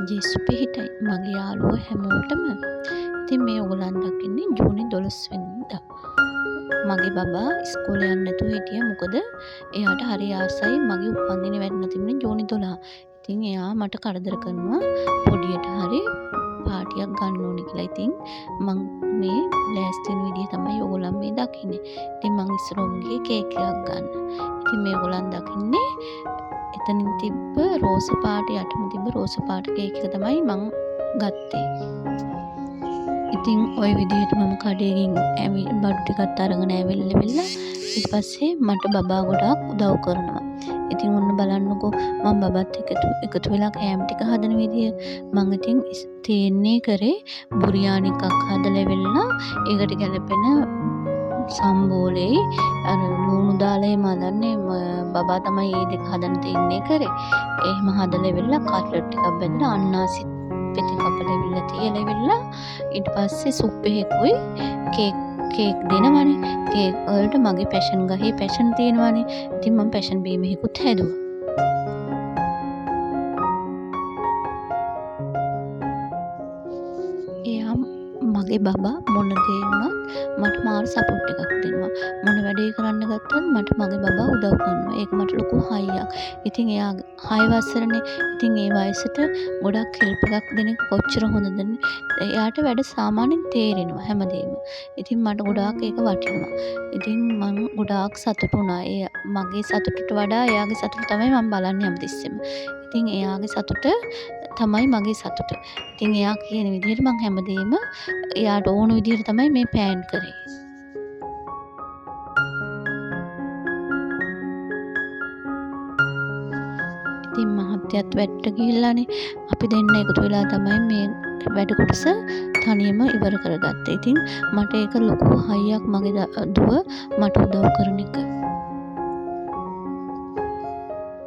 ජෙස්පි හිටයි මගේ යාළුවෝ හැමෝටම. ඉතින් මේ ඔයගොල්ලන් දකින්නේ ජූනි 12 වෙනිදා. මගේ බබා ඉස්කෝලේ යන්නේ නැතුව හිටියා. මොකද එයාට හරි ආසයි මගේ උපන්දිනේ වැටෙන තිබුණේ ජූනි 12. ඉතින් එයා මට කරදර කරනවා පොඩියට හරි පාටියක් ගන්න ඕනේ කියලා. ඉතින් මං මේ ලෑස්ති වෙන විදිය තමයි ඔයගොල්ලන් මේ දකින්නේ. ඉතින් මං ඉස්සරහම ගියේ කේක් එකක් ගන්න. ඉතින් මේ ඔයගොල්ලන් දකින්නේ එතනින් තිබ්බ රෝස පාට යටම තිබ්බ රෝස පාට කේක් එක තමයි මං ගත්තේ. ඉතින් ওই විදිහට මම කඩේකින් බඩු ටිකක් අරගෙන ඇවිල්ලා ඊට පස්සේ මට බබා ගොඩාක් උදව් කරනවා. ඉතින් ඔන්න බලන්නකෝ මම බබත් එකතු වෙලා කෑම ටික හදන විදිය. මම ඉතින් තේන්නේ කරේ බුරියානි එකක් හදලා වෙලා ඒකට ගැලපෙන සම්බෝලේ අර ලුණු දාලා මදන්නේ බබා තමයි මේ දෙක හදන්න තියන්නේ කරේ. එහෙම හදලා වෙලා කට්ලට් ටිකක් බෙදලා අන්නාසි පෙති කපලා ඉවිල්ලා තියලා ඉවිල්ලා ඊට පස්සේ සුප් එකකුයි කේක් දෙනවනේ. කේක් වලට මගේ පැෂන් ගහේ පැෂන් තියෙනවනේ. ඉතින් මම පැෂන් බීම එකකුත් හැදුවා. එයා මගේ බබා මොන දේ වුණත් මට මාර සපෝට් එකක් දෙනවා. මොන වැඩේ කරන්න ගත්තත් මට මගේ බබා උදව් කරනවා. ඒක මට ලොකු හයියක්. ඉතින් එයා 6 වසරනේ. ඉතින් ඒ වයසට ගොඩක් හෙල්ප් එකක් දෙන එක කොච්චර හොඳද? එයාට වැඩ සාමාන්‍යයෙන් තේරෙනවා හැමදේම. ඉතින් මට ගොඩාක් ඒක වටිනවා. ඉතින් මම ගොඩාක් සතුටු වුණා. මගේ සතුටට වඩා එයාගේ සතුට තමයි මම බලන්නේ හැමතිස්සෙම. ඉතින් එයාගේ සතුට තමයි මගේ සතුට. ඉතින් එයා කියන විදිහට මම හැමදේම එයාට ඕන විදිහට තමයි මේ ප්ලෑන් කරේ. ඉතින් මහත්තයත් වැඩට ගිහිල්ලානේ අපි දෙන්න එකතු වෙලා තමයි මේ වැඩ කොටස තනියම ඉවර කරගත්තේ. ඉතින් මට ඒක ලොකු හයියක් මගේ දුව මට උදව් කරන එක.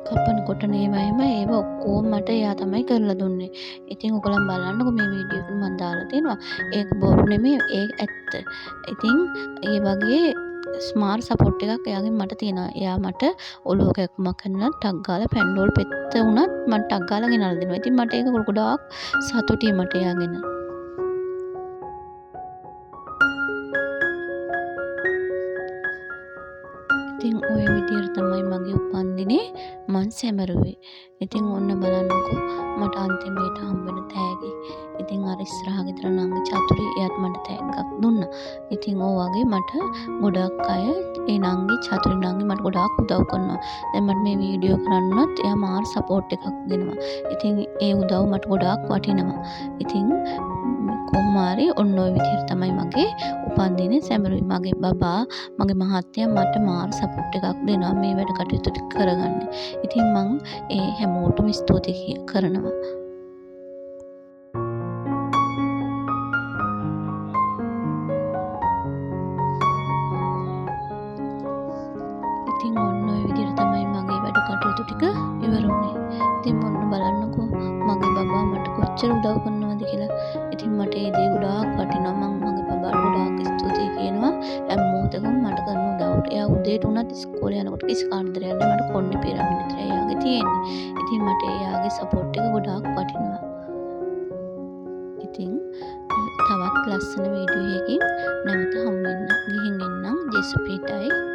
කපන කොටන ඒව ඔක්කොම මට එයා තමයි කරලා දුන්නේ. ඉතින් ඔයගොල්ලන් බලන්නකො මේ වීඩියෝ එක මම දාලා තියෙනවා. ඒක බොරු නෙමෙයි ඒක ඇත්ත. ඉතින් ඒ වගේ ස්මාර්ට් සපෝට් එකක් එයාගෙන් මට තියෙනවා. එයා මට ඔලුව කැක්කමක් කරනවා ටක් ගාලා පැන්ඩෝල් පෙත්ත වුණත් මට ටක් ගාලා ගෙනල්ලා දෙනවා. ඉතින් මට ඒක ගොඩාක් සතුටුයි මට එයාගෙන. ඉතින් ওই විදිහට තමයි මගේ උපන්දිනේ මං සැමරුවේ. ඉතින් ඔන්න බලන්නකෝ මට අන්තිමේට හම්බෙන තෑගි. ඉතින් අර ඉස්සරහ ගෙදර නංගි චතුරි එයාත් මට තෑග්ගක් දුන්නා. ඉතින් වගේ මට ගොඩක් අය ඒ නංගි චතුරි නංගි මට ගොඩාක් උදව් කරනවා. දැන් මට මේ වීඩියෝ කරන්නත් එයා මාර සපෝට් එකක් දෙනවා. ඉතින් ඒ උදව් මට ගොඩාක් වටිනවා. ඉතින් කොහොම හරි ඔන්න ඔය විදිහට තමයි මගේ උපන්දිනේ සැමරුවේ. මගේ බබා මගේ මහත්තයා මට මාර සපෝට් එකක් දෙනවා මේ වැඩ කටයුතු ටික කරගන්න. ඉතින් මං ඒ හැමෝටම ස්තුති කරනවා. ඉතින් ඔන්න ඔය විදිහට තමයි මගේ වැඩ කටයුතු ටික ඉවර වුණේ. ඉතින් ඔන්න බලන්නකෝ මගේ බබා මට කොච්චර උදව් කරනවද කියලා. ඉතින් මට ඒ දේ ගොඩාක් වටිනවා. මම මගේ බබාට ගොඩාක් ස්තුතියි කියනවා. හැම මොහොතකම මට කරන උදව්වට. එයා උදේට උනත් ඉස්කෝලේ යනකොට කිසි කාණ්ඩරයක් නැහැ. මට කොණ්ඩේ පිරන්න විතරයි එයාගේ තියෙන්නේ. ඉතින් මට එයාගේ සපෝට් එක ගොඩාක් වටිනවා. ඉතින් තවත් ලස්සන වීඩියෝ එකකින් නැවත හමු වෙන්න. ගිහින් එන්නම් ජෙස්පීටයි.